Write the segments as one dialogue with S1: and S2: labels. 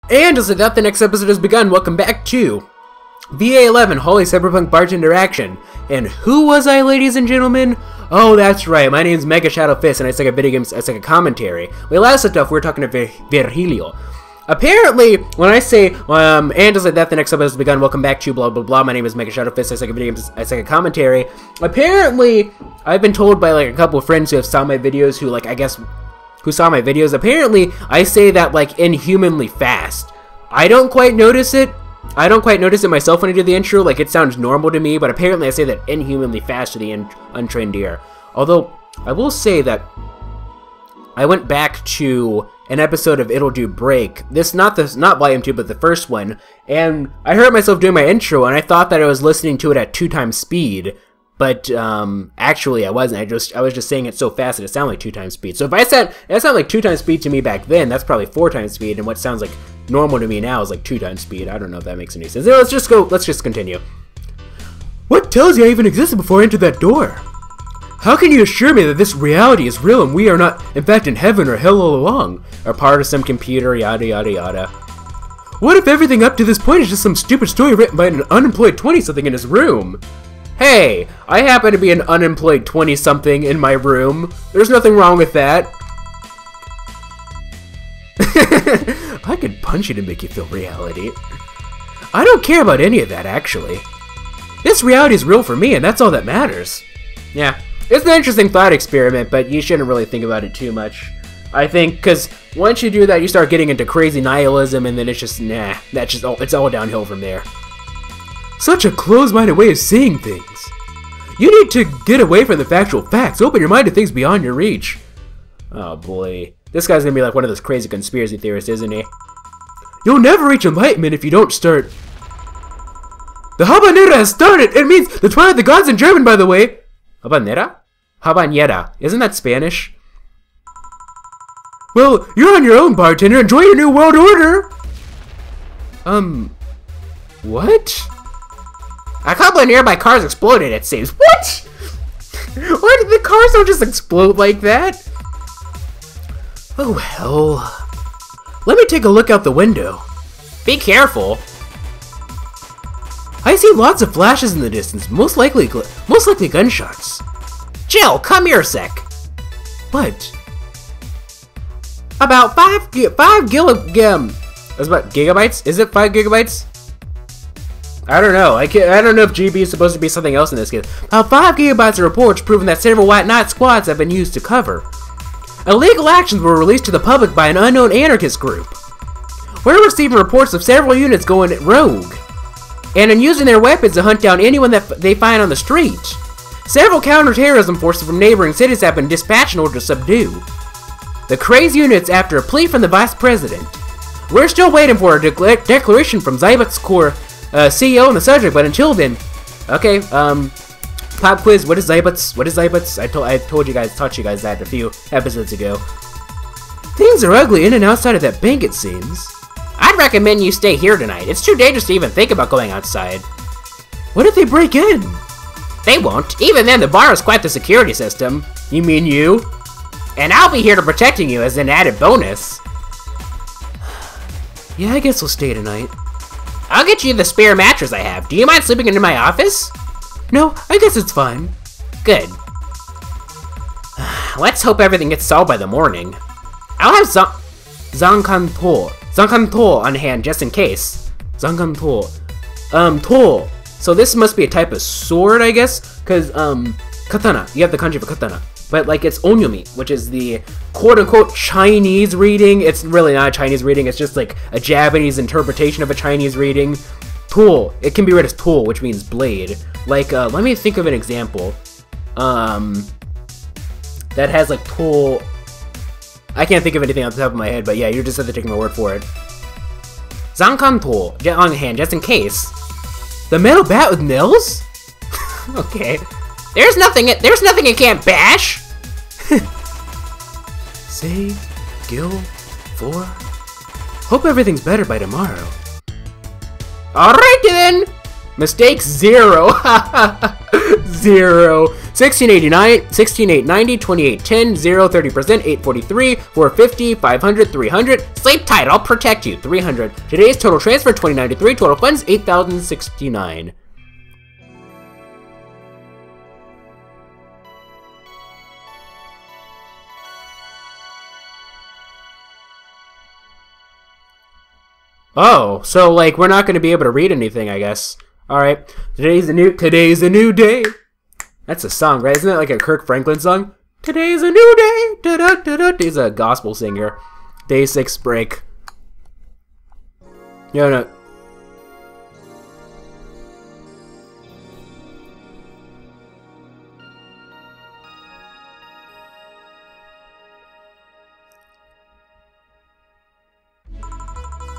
S1: And as that the next episode has begun, welcome back to VA-11 Holy Cyberpunk Bartender action. And who was I, ladies and gentlemen? Oh, that's right, my name's MegaShadowFist, and it's like a video game, it's like a commentary. We last stuff, we were talking to Virgilio. Apparently, when I say, and as that the next episode has begun, welcome back to blah blah blah, my name is MegaShadowFist, it's like a video game, it's like a commentary. Apparently, I've been told by like a couple of friends who have saw my videos, who like, I guess, who saw my videos, apparently I say that like inhumanly fast. I don't quite notice it. I don't quite notice it myself when I do the intro, like it sounds normal to me, but apparently I say that inhumanly fast to the untrained ear. Although, I will say that I went back to an episode of It'll Do Break, not volume 2, but the first one, and I heard myself doing my intro, and I thought that I was listening to it at 2 times speed. But, actually I wasn't. I was just saying it so fast that it sounded like 2 times speed. So if that sounded like 2 times speed to me back then, that's probably 4 times speed, and what sounds like normal to me now is like 2 times speed. I don't know if that makes any sense. Let's just continue. What tells you I even existed before I entered that door? How can you assure me that this reality is real and we are not, in fact, in heaven or hell all along? Or part of some computer, yada yada yada. What if everything up to this point is just some stupid story written by an unemployed 20-something in his room? Hey, I happen to be an unemployed 20-something in my room. There's nothing wrong with that. I could punch you to make you feel reality. I don't care about any of that, actually. This reality is real for me, and that's all that matters. Yeah, it's an interesting thought experiment, but you shouldn't really think about it too much. I think, because once you do that, you start getting into crazy nihilism, and then it's just, nah, it's all downhill from there. Such a closed-minded way of seeing things. You need to get away from the factual facts. Open your mind to things beyond your reach. Oh boy. This guy's gonna be like one of those crazy conspiracy theorists, isn't he? You'll never reach enlightenment if you don't start. The Habanera has started! It means the Twilight of the Gods in German, by the way! Habanera? Habanera. Isn't that Spanish? Well, you're on your own, bartender. Enjoy your new world order! What? A couple of nearby cars exploded, it seems. What? Why did the cars don't just explode like that? Oh, hell. Let me take a look out the window. Be careful. I see lots of flashes in the distance, most likely gunshots. Jill, come here a sec. What? About 5 gigabytes? Is it 5 gigabytes? I don't know. I don't know if GB is supposed to be something else in this game. About 5 gigabytes of reports proving that several White Knight squads have been used to cover. Illegal actions were released to the public by an unknown anarchist group. We're receiving reports of several units going rogue, and in using their weapons to hunt down anyone that they find on the street. Several counterterrorism forces from neighboring cities have been dispatched in order to subdue the crazy units after a plea from the vice president. We're still waiting for a declaration from Ysbryd Core CEO on the subject, but until then, okay, pop quiz, what is Ysbryd? I taught you guys that a few episodes ago. Things are ugly in and outside of that bank, it seems. I'd recommend you stay here tonight. It's too dangerous to even think about going outside. What if they break in? They won't. Even then, the bar is quite the security system. You mean you? And I'll be here to protecting you as an added bonus. Yeah, I guess we'll stay tonight. I'll get you the spare mattress I have. Do you mind sleeping in my office? No, I guess it's fine. Good. Let's hope everything gets solved by the morning. I'll have Zankanto on hand just in case. Zankanto. To. So this must be a type of sword, I guess? Because, katana. You have the kanji for katana. But, like, it's onyomi, which is the quote-unquote Chinese reading. It's really not a Chinese reading. It's just, like, a Japanese interpretation of a Chinese reading. Tool. It can be read as tool, which means blade. Like, let me think of an example. That has, like, tool. I can't think of anything off the top of my head, but yeah, you just have to take my word for it. Zankanto on hand, just in case. The metal bat with nails? Okay. There's nothing it can't bash! Save, Gil, 4. Hope everything's better by tomorrow. Alright then! Mistake 0. 0. 1689, 16890, 2810, 0, 30%, 843, 450, 500, 300. Sleep tight, I'll protect you. 300. Today's total transfer 2093, total funds 8,069. Oh, so like we're not going to be able to read anything, I guess. All right, today's a new day. That's a song, right? Isn't that like a Kirk Franklin song? Today's a new day. Da -da -da -da. He's a gospel singer. Day 6 break. No.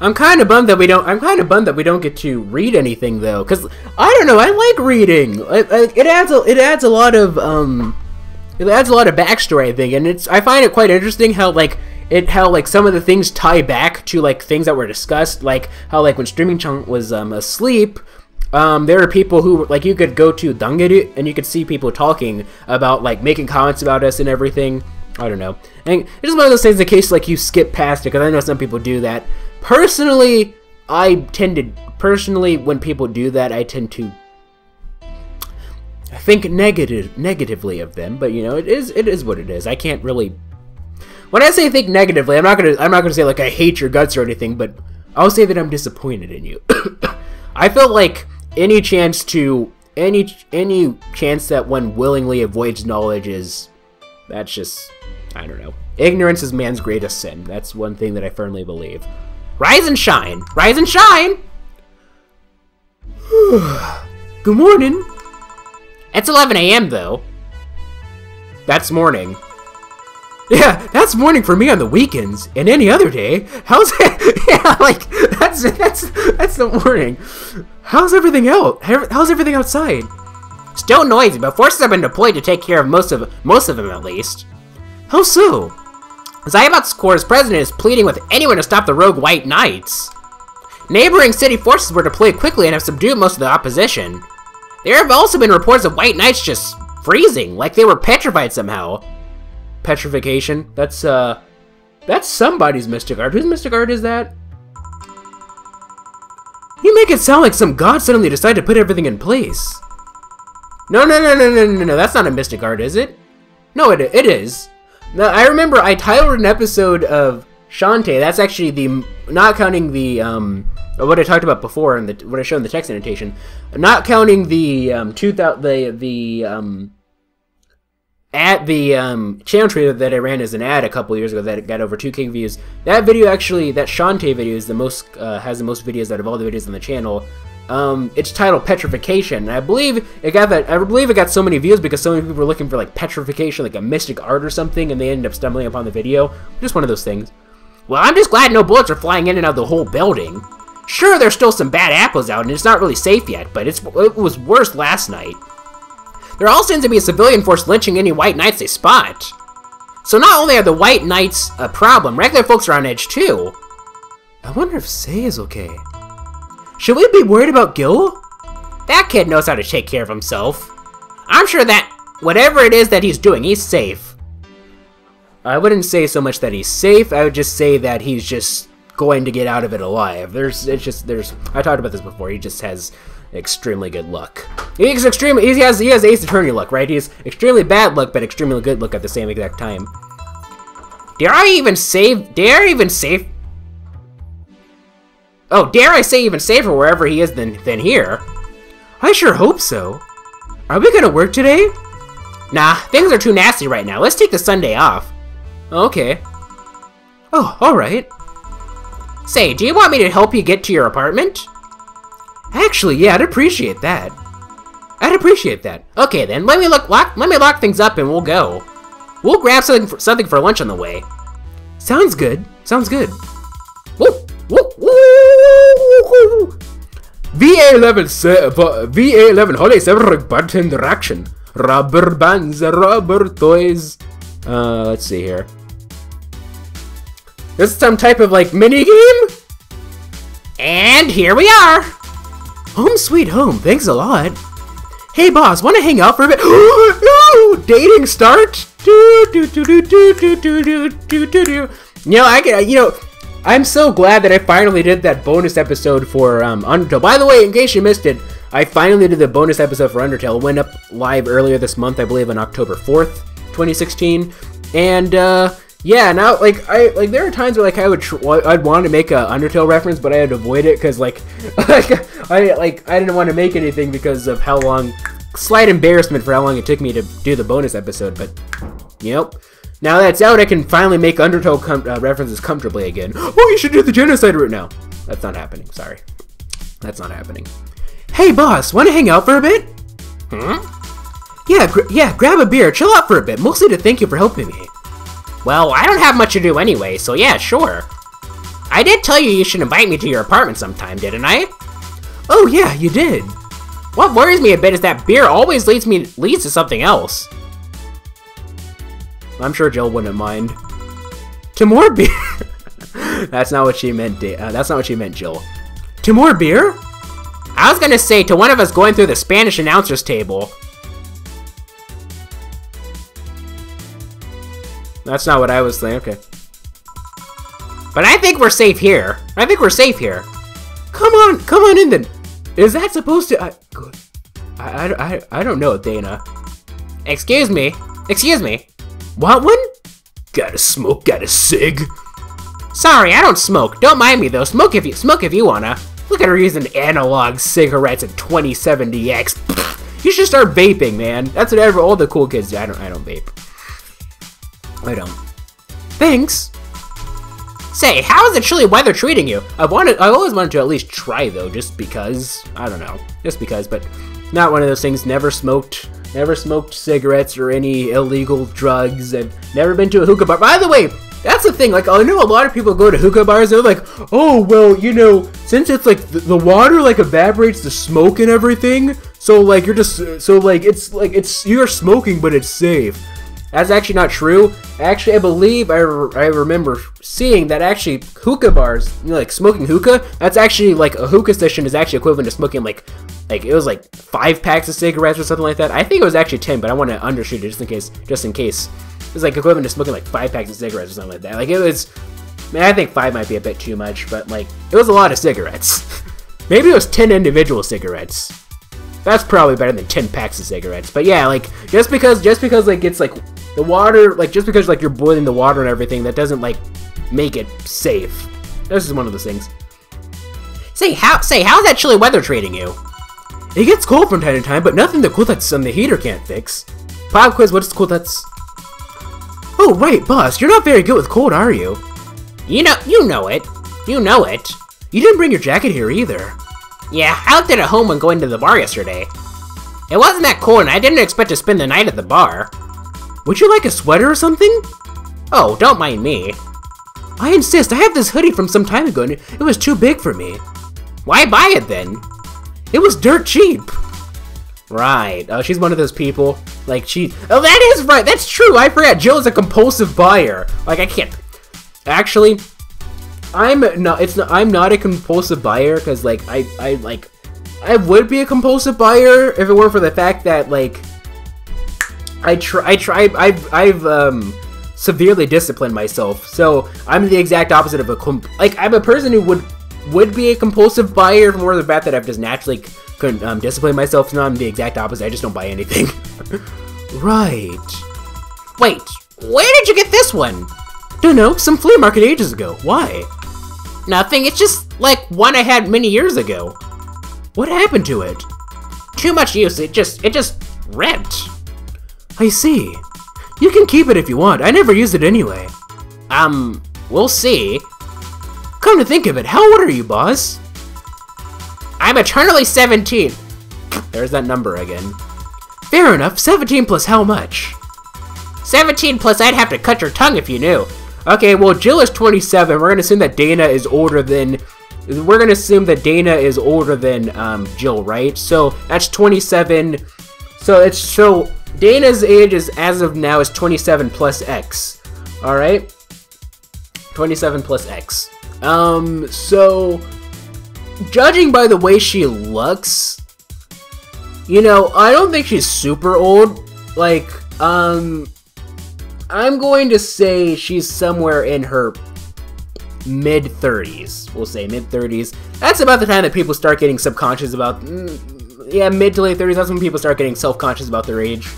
S1: I'm kind of bummed that we don't get to read anything though, because I don't know. I like reading. It adds a lot of backstory, I think, and I find it quite interesting how some of the things tie back to like things that were discussed, like how like when Streaming Chunk was asleep, there are people who like you could go to Dangeru and you could see people talking about like making comments about us and everything. I don't know. And it's just one of those things in case like you skip past it, because I know some people do that. Personally, when people do that, I tend to think negatively of them. But you know, it is what it is. I can't really. When I say think negatively, I'm not gonna say like I hate your guts or anything, but I'll say that I'm disappointed in you. I feel like any chance that one willingly avoids knowledge that's just, I don't know. Ignorance is man's greatest sin. That's one thing that I firmly believe. Rise and shine! Rise and shine! Good morning! It's 11 a.m. though. That's morning. Yeah, that's morning for me on the weekends and any other day. How's it? Yeah, like that's the morning. How's everything out? How's everything outside? Still noisy, but forces have been deployed to take care of most of them at least. How so? Zyabot's Corps' president is pleading with anyone to stop the rogue White Knights. Neighboring city forces were deployed quickly and have subdued most of the opposition. There have also been reports of White Knights just freezing, like they were petrified somehow. Petrification? That's somebody's Mystic Art. Whose Mystic Art is that? You make it sound like some god suddenly decided to put everything in place. No, that's not a Mystic Art, is it? No, it is. Now, I remember I titled an episode of Shantae. That's actually not counting the, what I talked about before and what I showed in the text annotation. Not counting the, channel trailer that I ran as an ad a couple years ago that got over 2K views. That video actually, that Shantae video is the most, has the most videos out of all the videos on the channel. It's titled Petrification, and I believe it got so many views because so many people were looking for like petrification, like a mystic art or something, and they ended up stumbling upon the video. Just one of those things. Well, I'm just glad no bullets are flying in and out of the whole building. Sure, there's still some bad apples out, and it's not really safe yet, but it was worse last night. There all seems to be a civilian force lynching any White Knights they spot. So not only are the White Knights a problem, regular folks are on edge too. I wonder if Sei is okay. Should we be worried about Gil? That kid knows how to take care of himself. I'm sure that whatever it is that he's doing, he's safe. I wouldn't say so much that he's safe, I would just say that he's just going to get out of it alive. I talked about this before, he just has extremely good luck. He has Ace Attorney luck, right? He's extremely bad luck, but extremely good luck at the same exact time. Dare I say even safer wherever he is than here? I sure hope so. Are we gonna work today? Nah, things are too nasty right now. Let's take the Sunday off. Okay. Oh, alright. Say, do you want me to help you get to your apartment? Actually, yeah, I'd appreciate that. Okay then, let me lock things up and we'll go. We'll grab something for lunch on the way. Sounds good. Woo! VA-11 Holy Cyberpunk Bartender action. Rubber bands, rubber toys. Let's see here. This is some type of like mini game. And here we are. Home sweet home. Thanks a lot. Hey boss, want to hang out for a bit? Woo! Dating start. Do do do do do do do do do do. I'm so glad that I finally did that bonus episode for Undertale. By the way, in case you missed it, I finally did the bonus episode for Undertale. It went up live earlier this month, I believe, on October 4th, 2016. And yeah, now there are times where I'd want to make a Undertale reference, but I had to avoid it because I didn't want to make anything because of how long. Slight embarrassment for how long it took me to do the bonus episode, but yep. Now that's out, I can finally make Undertale references comfortably again. Oh, you should do the genocide route now. That's not happening, sorry. That's not happening. Hey boss, wanna hang out for a bit? Yeah, grab a beer, chill out for a bit, mostly to thank you for helping me. Well, I don't have much to do anyway, so yeah, sure. I did tell you should invite me to your apartment sometime, didn't I? Oh yeah, you did. What worries me a bit is that beer always leads to something else. I'm sure Jill wouldn't mind. To more beer? That's not what she meant, that's not what she meant, Jill. To more beer? I was gonna say, to one of us going through the Spanish announcer's table. That's not what I was saying, okay. But I think we're safe here. Come on in then. Is that supposed to... I don't know, Dana. Excuse me. Want one? Got a cig? Sorry, I don't smoke. Don't mind me though. Smoke if you wanna. Look at her using analog cigarettes at 2070X. You should start vaping, man. That's what all the cool kids do. I don't vape. I don't. Thanks. Say, how is the chilly weather treating you? I always wanted to at least try though, just because. I don't know, just because, but not one of those things. Never smoked cigarettes or any illegal drugs. I've never been to a hookah bar. By the way, that's the thing. Like, I know a lot of people go to hookah bars. They're like, oh well, since it's like the water evaporates the smoke and everything, so like you're smoking, but it's safe. That's actually not true. Actually, I believe I remember seeing that actually hookah bars, smoking hookah, that's actually like a hookah session is actually equivalent to smoking like it was like 5 packs of cigarettes or something like that. I think it was actually 10, but I want to undershoot it just in case. It was like equivalent to smoking like 5 packs of cigarettes or something like that. Like it was, I think 5 might be a bit too much, but like it was a lot of cigarettes. Maybe it was 10 individual cigarettes. That's probably better than 10 packs of cigarettes. But yeah, like just because like it's like the water, like just because like you're boiling the water and everything, that doesn't like make it safe. This is one of those things. Say, how's that chilly weather treating you? It gets cold from time to time, but nothing the cool that's the heater can't fix. Pop quiz, what's cool that's... Oh right, boss, you're not very good with cold, are you? You know it. You didn't bring your jacket here either. Yeah, I left it at home when going to the bar yesterday. It wasn't that cold and I didn't expect to spend the night at the bar. Would you like a sweater or something? Oh, don't mind me. I insist, I have this hoodie from some time ago and it was too big for me. Why buy it then? It was dirt cheap. Right, oh, she's one of those people. Like oh, that is right, that's true, I forgot. Jill is a compulsive buyer. Like, I can't. Actually, I'm not a compulsive buyer, because like, I would be a compulsive buyer if it weren't for the fact that, like, I've severely disciplined myself, so I'm the exact opposite of I'm a person who would be a compulsive buyer from more the fact that I've just naturally couldn't discipline myself. So now I'm the exact opposite. I just don't buy anything. Right. Wait, where did you get this one? Don't know, some flea market ages ago. Why? Nothing, it's just like one I had many years ago. What happened to it? Too much use, it just ripped. I see. You can keep it if you want. I never used it anyway. We'll see. Come to think of it, how old are you, boss? I'm eternally 17. There's that number again. Fair enough. 17 plus how much? 17 plus I'd have to cut your tongue if you knew. Okay, well, Jill is 27. We're gonna assume that Dana is older than... Jill, right? So that's 27. So Dana's age is, as of now, is 27 plus X. Alright? 27 plus X. So, judging by the way she looks, I don't think she's super old. Like, I'm going to say she's somewhere in her mid-30s. We'll say mid-30s. That's about the time that people start getting subconscious about... yeah, mid to late 30s, that's when people start getting self-conscious about their age.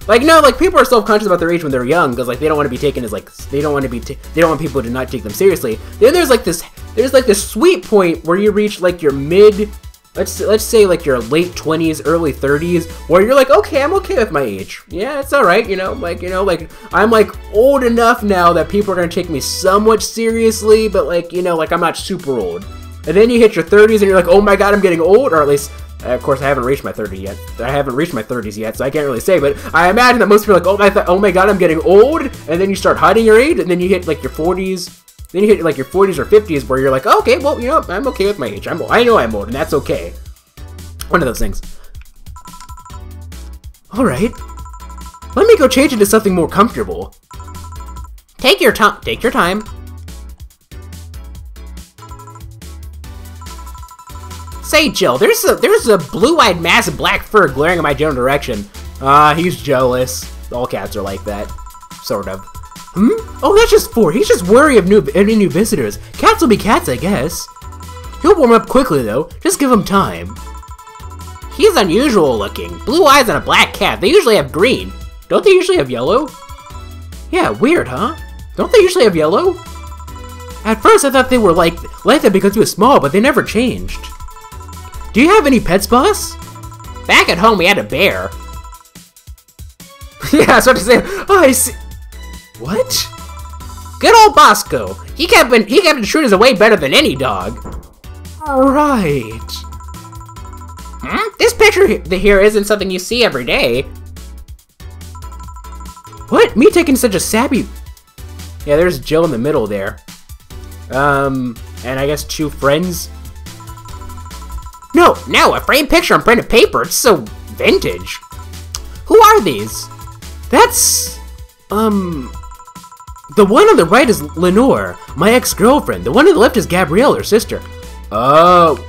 S1: Like, no, like, people are self-conscious about their age when they're young, because, like, they don't want to be taken as, like, they don't want people to not take them seriously. Then there's this sweet point where you reach, like, your mid... Let's say, like, your late 20s, early 30s, where you're like, okay, I'm okay with my age. Yeah, it's alright, like, I'm, like, old enough now that people are gonna take me somewhat seriously, but, like, like, I'm not super old. And then you hit your 30s and you're like, oh my god, I'm getting old, or at least, of course, I haven't reached my 30s yet. I haven't reached my 30s yet, so I can't really say, but I imagine that most people are like, oh my god, I'm getting old, and then you start hiding your age, and then you hit, like, your 40s. Then you hit, like, your 40s or 50s where you're like, oh, okay, well, I'm okay with my age. I know I'm old, and that's okay. One of those things. Alright. Let me go change into something more comfortable. Take your time. Take your time. Say, Jill, there's a blue-eyed mass of black fur glaring in my general direction. He's jealous. All cats are like that. Sort of. Oh, that's just 4. He's just wary of any new visitors. Cats will be cats, I guess. He'll warm up quickly, though. Just give him time. He's unusual looking. Blue eyes on a black cat. They usually have green. Don't they usually have yellow? Yeah, weird, huh? Don't they usually have yellow? At first, I thought they were like that because he was small, but they never changed. Do you have any pets, boss? Back at home, we had a bear. Yeah, I was about to say. Oh, I see. What? Good old Bosco. He kept intruders away better than any dog. Right. This picture here isn't something you see every day. What? Me taking such a sappy... Yeah, there's Jill in the middle there. And I guess 2 friends. No, a framed picture on printed paper. It's so vintage. Who are these? That's... The one on the right is Lenore, my ex-girlfriend. The one on the left is Gabrielle, her sister. Oh.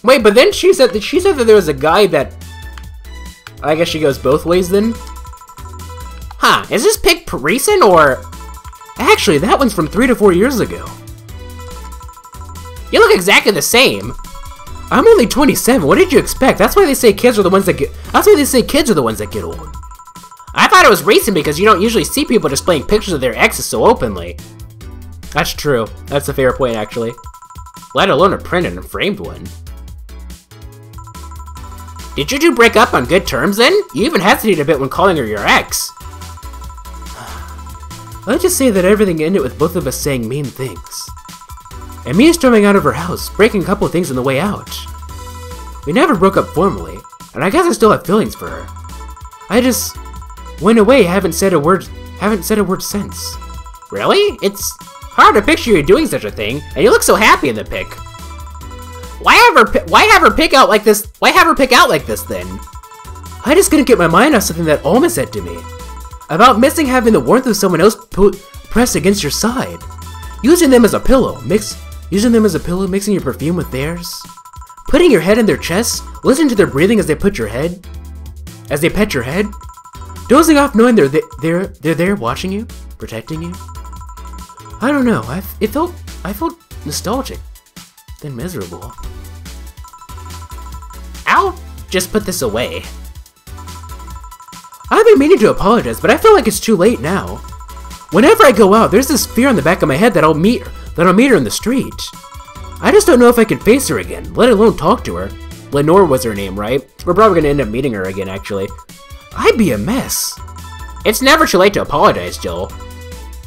S1: Wait, but then she said that there was a guy that... I guess she goes both ways then? Huh, is this pic recent or... Actually, that one's from 3 to 4 years ago. You look exactly the same. I'm only 27, what did you expect? That's why they say kids are the ones that get... That's why they say kids are the ones that get old. I thought it was recent because you don't usually see people displaying pictures of their exes so openly. That's true. That's a fair point, actually. Let alone a printed and framed one. Did you 2 break up on good terms then? You even hesitated a bit when calling her your ex. Let's just say that everything ended with both of us saying mean things. And me storming out of her house, breaking a couple of things on the way out. We never broke up formally, and I guess I still have feelings for her. I just... went away, haven't said a word since. Really? It's hard to picture you doing such a thing, and you look so happy in the pic. Why have her pick out like this? Why have her pick out like this then? I just couldn't get my mind off something that Alma said to me. About missing having the warmth of someone else pressed against your side. Using them as a pillow, mixing your perfume with theirs. Putting your head in their chest, listening to their breathing as they pet your head. Dozing off knowing they're there watching you, protecting you. I don't know, I felt nostalgic, then miserable. I'll just put this away. I've been meaning to apologize, but I feel like it's too late now. Whenever I go out, there's this fear on the back of my head that I'll meet her in the street. I just don't know if I can face her again, let alone talk to her. Lenore was her name, right? We're probably gonna end up meeting her again, actually. I'd be a mess. It's never too late to apologize, Jill.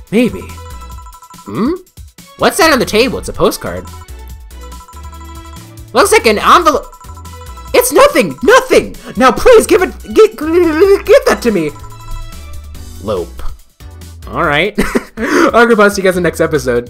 S1: Maybe. What's that on the table? It's a postcard. Looks like an envelope. It's nothing! Nothing! Now please give that to me! Lope. Alright. I'll go see you guys in the next episode.